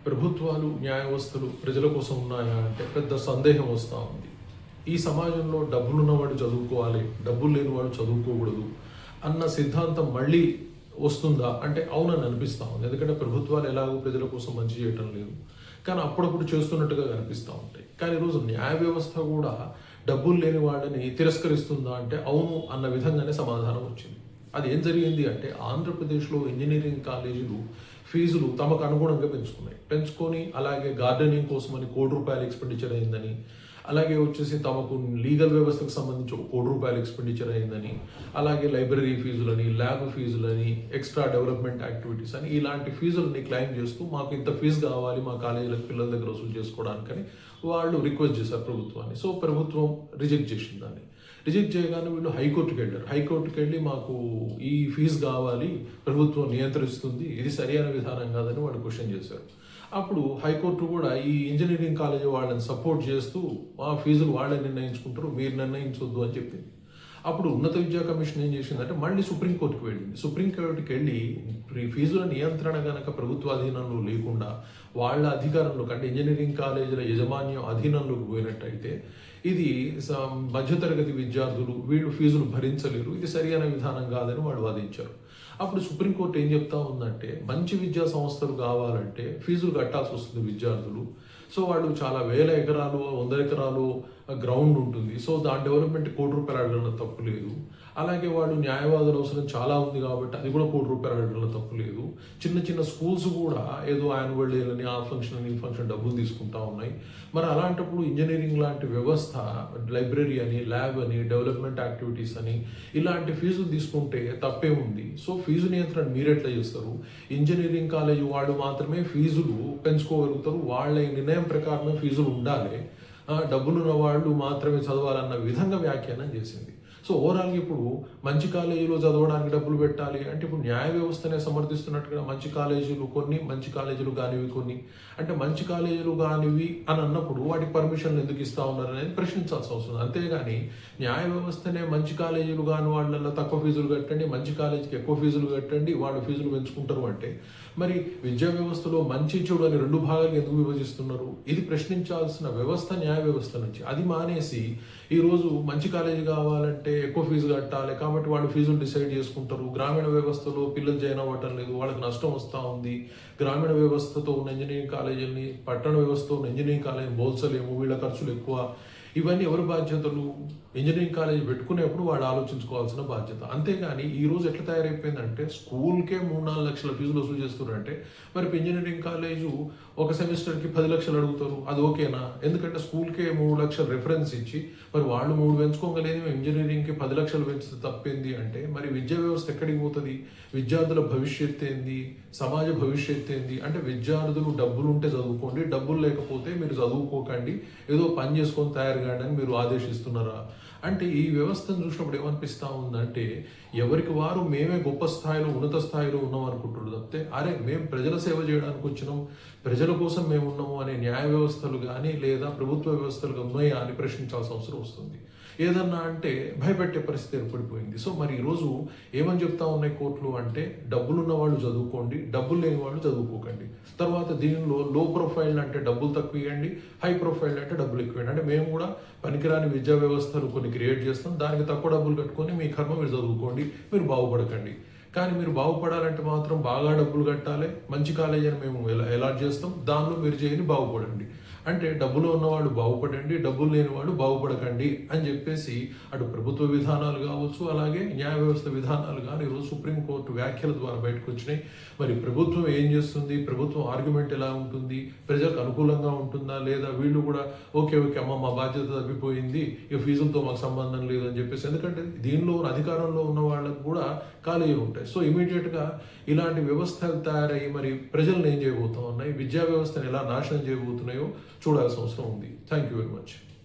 ప్రభుత్వాలు న్యాయ వ్యవస్థలు ప్రజల కోసం ఉన్నాయా అంటే పెద్ద సందేహం వస్తూ ఉంది. ఈ సమాజంలో డబ్బులున్నవాడు చదువుకోవాలి, డబ్బులు లేనివాడు చదువుకోకూడదు అన్న సిద్ధాంతం మళ్ళీ వస్తుందా అంటే అవునని అనిపిస్తూ ఉంది. ఎందుకంటే ప్రభుత్వాలు ఎలాగో ప్రజల కోసం మంచి చేయటం లేదు, కానీ అప్పుడప్పుడు చేస్తున్నట్టుగా కనిపిస్తూ ఉంటాయి. కానీ ఈరోజు న్యాయ వ్యవస్థ కూడా డబ్బులు లేని వాళ్ళని తిరస్కరిస్తుందా అంటే అవును అన్న విధంగానే సమాధానం వచ్చింది. అది ఏం జరిగింది అంటే ఆంధ్రప్రదేశ్లో ఇంజనీరింగ్ కాలేజీలు ఫీజులు తమకు అనుగుణంగా పెంచుకొని అలాగే గార్డెనింగ్ కోసమని ₹1 ఎక్స్పెండిచర్ అయిందని, అలాగే వచ్చేసి తమకు లీగల్ వ్యవస్థకు సంబంధించి ₹1 ఎక్స్పెండిచర్ అయిందని, అలాగే లైబ్రరీ ఫీజులని, ల్యాబ్ ఫీజులని, ఎక్స్ట్రా డెవలప్మెంట్ యాక్టివిటీస్ అని ఇలాంటి ఫీజులని క్లెయిమ్ చేస్తూ మాకు ఇంత ఫీజు కావాలి మా కాలేజీలకు పిల్లల దగ్గర వసూలు చేసుకోవడానికని వాళ్ళు రిక్వెస్ట్ చేశారు ప్రభుత్వాన్ని. సో ప్రభుత్వం రిజెక్ట్ చేసింది దాన్ని. రిజెక్ట్ చేయగానే వీళ్ళు హైకోర్టుకి వెళ్ళారు. హైకోర్టుకి వెళ్ళి మాకు ఈ ఫీజు కావాలి, ప్రభుత్వం నియంత్రిస్తుంది, ఇది సరైన విధానం కాదని వాళ్ళు క్వశ్చన్ చేశారు. అప్పుడు హైకోర్టు కూడా ఈ ఇంజనీరింగ్ కాలేజీ వాళ్ళని సపోర్ట్ చేస్తూ మా ఫీజులు వాళ్ళే నిర్ణయించుకుంటారు, మీరు నిర్ణయించొద్దు అని చెప్పింది. అప్పుడు ఉన్నత విద్యా కమిషన్ ఏం చేసిందంటే మళ్ళీ సుప్రీంకోర్టుకి వెళ్ళింది. సుప్రీంకోర్టుకి వెళ్ళి ఫీజుల నియంత్రణ కనుక ప్రభుత్వ అధీనంలో లేకుండా వాళ్ళ అధికారంలోకి అంటే ఇంజనీరింగ్ కాలేజీల యాజమాన్యం అధీనంలోకి పోయినట్టయితే ఇది మధ్యతరగతి విద్యార్థులు వీళ్ళు ఫీజులు భరించలేరు, ఇది సరైన విధానం కాదని వాళ్ళు వాదించారు. అప్పుడు సుప్రీంకోర్టు ఏం చెప్తా ఉందంటే మంచి విద్యా సంస్థలు కావాలంటే ఫీజులు కట్టాల్సి వస్తుంది విద్యార్థులు. సో వాళ్ళు చాలా వేల ఎకరాలు 100 ఎకరాలు గ్రౌండ్ ఉంటుంది. సో దాని డెవలప్మెంట్ ₹1 అడగడంలో తప్పు లేదు. అలాగే వాళ్ళు న్యాయవాదుల అవసరం చాలా ఉంది కాబట్టి అది కూడా ₹1 అడగడంలో తప్పు లేదు. చిన్న చిన్న స్కూల్స్ కూడా ఏదో యాన్యువల్ డేలని ఆ ఫంక్షన్ అని ఈ ఫంక్షన్ డబ్బులు తీసుకుంటా ఉన్నాయి. మరి అలాంటప్పుడు ఇంజనీరింగ్ లాంటి వ్యవస్థ లైబ్రరీ అని, ల్యాబ్ అని, డెవలప్మెంట్ యాక్టివిటీస్ అని ఇలాంటి ఫీజులు తీసుకుంటే తప్పే ఉంది. సో ఫీజు నియంత్రణ మీరెట్లా చేస్తారు? ఇంజనీరింగ్ కాలేజీ వాళ్ళు మాత్రమే ఫీజులు పెంచుకోగలుగుతారు, వాళ్ళ నిర్ణయం ప్రకారమే ఫీజులు ఉండాలి, డబ్బులున్న వాళ్ళు మాత్రమే చదవాలన్న విధంగా వ్యాఖ్యానం చేసింది. సో ఓవరాల్గా ఇప్పుడు మంచి కాలేజీలో చదవడానికి డబ్బులు పెట్టాలి అంటే ఇప్పుడు న్యాయ వ్యవస్థనే సమర్థిస్తున్నట్టుగా మంచి కాలేజీలు కొన్ని, మంచి కాలేజీలు కానివి కొన్ని, అంటే మంచి కాలేజీలు కానివి అని అన్నప్పుడు వాటికి పర్మిషన్లు ఎందుకు ఇస్తా ఉన్నారు అనేది ప్రశ్నించాల్సి అవసరం. అంతేగాని న్యాయ వ్యవస్థనే మంచి కాలేజీలు కాని వాళ్ళల్లో తక్కువ ఫీజులు కట్టండి, మంచి కాలేజీకి ఎక్కువ ఫీజులు కట్టండి, వాళ్ళు ఫీజులు పెంచుకుంటారు అంటే మరి విద్యా వ్యవస్థలో మంచి చెడు అని 2 భాగాలు ఎందుకు విభజిస్తున్నారు? ఇది ప్రశ్నించాల్సిన వ్యవస్థ న్యాయ వ్యవస్థ నుంచి. అది మానేసి ఈరోజు మంచి కాలేజీ కావాలంటే ఎక్కువ ఫీజు కట్టాలి కాబట్టి వాళ్ళు ఫీజులు డిసైడ్ చేసుకుంటారు. గ్రామీణ వ్యవస్థలో పిల్లలు జాయిన్ అవ్వటం లేదు, వాళ్ళకి నష్టం వస్తూ ఉంది. గ్రామీణ వ్యవస్థతో ఉన్న ఇంజనీరింగ్ కాలేజీలని పట్టణ వ్యవస్థతో ఉన్న ఇంజనీరింగ్ కాలేజీని పోల్చలేము, వీళ్ళ ఖర్చులు ఎక్కువ. ఇవన్నీ ఎవరి బాధ్యతలు? ఇంజనీరింగ్ కాలేజ్ పెట్టుకునేప్పుడు వాళ్ళు ఆలోచించుకోవాల్సిన బాధ్యత. అంతేగాని ఈ రోజు ఎట్లా తయారైపోయిందంటే స్కూల్కే 3-4 లక్షల ఫీజులు వసూలు చేస్తున్నారంటే మరి ఇంజనీరింగ్ కాలేజు ఒక సెమిస్టర్కి 10 లక్షలు అడుగుతారు, అది ఓకేనా? ఎందుకంటే స్కూల్కే 3 లక్షలు రెఫరెన్స్ ఇచ్చి మరి వాళ్ళు 3 పెంచుకోగలేదు, ఇంజనీరింగ్కి 10 లక్షలు పెంచితే తప్పింది అంటే మరి విద్యా వ్యవస్థ ఎక్కడికి పోతుంది? విద్యార్థుల భవిష్యత్తు ఏంది? సమాజ భవిష్యత్తు ఏంది? అంటే విద్యార్థులు డబ్బులు ఉంటే చదువుకోండి, డబ్బులు లేకపోతే మీరు చదువుకోకండి, ఏదో పని చేసుకొని తయారు కాండి అని మీరు ఆదేశిస్తున్నారా? అంటే ఈ వ్యవస్థను చూసినప్పుడు ఏమనిపిస్తూ ఉందంటే ఎవరికి వారు మేమే గొప్ప స్థాయిలో ఉన్నత స్థాయిలో ఉన్నాం అనుకుంటున్నారు తప్పితే అరే మేము ప్రజల సేవ చేయడానికి వచ్చినాం, ప్రజల కోసం మేము ఉన్నాము అనే న్యాయ వ్యవస్థలు కానీ లేదా ప్రభుత్వ వ్యవస్థలు ఉన్నాయా అని ప్రశ్నించాల్సిన అవసరం వస్తుంది. ఏదన్నా అంటే భయపెట్టే పరిస్థితి ఏర్పడిపోయింది. సో మరి ఈరోజు ఏమని చెప్తా ఉన్నాయి కోర్టులు అంటే డబ్బులున్న వాళ్ళు చదువుకోండి, డబ్బులు లేని వాళ్ళు చదువుకోకండి. తర్వాత దీనిలో లో ప్రొఫైల్ అంటే డబ్బులు తక్కువ ఇవ్వండి, హై ప్రొఫైల్ అంటే డబ్బులు ఎక్కువ ఇవ్వండి. అంటే మేము కూడా పనికిరాని విద్యా వ్యవస్థలు కొన్ని క్రియేట్ చేస్తాం, దానికి తక్కువ డబ్బులు కట్టుకొని మీ కర్మ మీరు చదువుకోండి, మీరు బాగుపడకండి. కానీ మీరు బాగుపడాలంటే మాత్రం బాగా డబ్బులు కట్టాలి, మంచి కాలేజీ అని మేము అలాట్ చేస్తాం, దానిలో మీరు చేయని బాగుపడండి. అంటే డబ్బులు ఉన్నవాళ్ళు బాగుపడండి, డబ్బులు లేని వాళ్ళు బాగుపడకండి అని చెప్పేసి అటు ప్రభుత్వ విధానాలు కావచ్చు అలాగే న్యాయ వ్యవస్థ విధానాలు కానీ ఈరోజు సుప్రీంకోర్టు వ్యాఖ్యల ద్వారా బయటకు వచ్చినాయి. మరి ప్రభుత్వం ఏం చేస్తుంది? ప్రభుత్వం ఆర్గ్యుమెంట్ ఎలా ఉంటుంది? ప్రజలకు అనుకూలంగా ఉంటుందా లేదా? వీళ్ళు కూడా ఓకే అమ్మ మా బాధ్యత తప్పిపోయింది, ఇక ఫీజులతో మాకు సంబంధం లేదు అని చెప్పేసి, ఎందుకంటే దీనిలో అధికారంలో ఉన్న వాళ్ళకు కూడా కాలేజీలు ఉంటాయి. సో ఇమీడియట్గా ఇలాంటి వ్యవస్థలు తయారయ్యి మరి ప్రజలను ఏం చేయబోతా ఉన్నాయి, విద్యా వ్యవస్థను ఎలా నాశనం చేయబోతున్నాయో చూడాల్సిన అవసరం ఉంది. Thank you very much.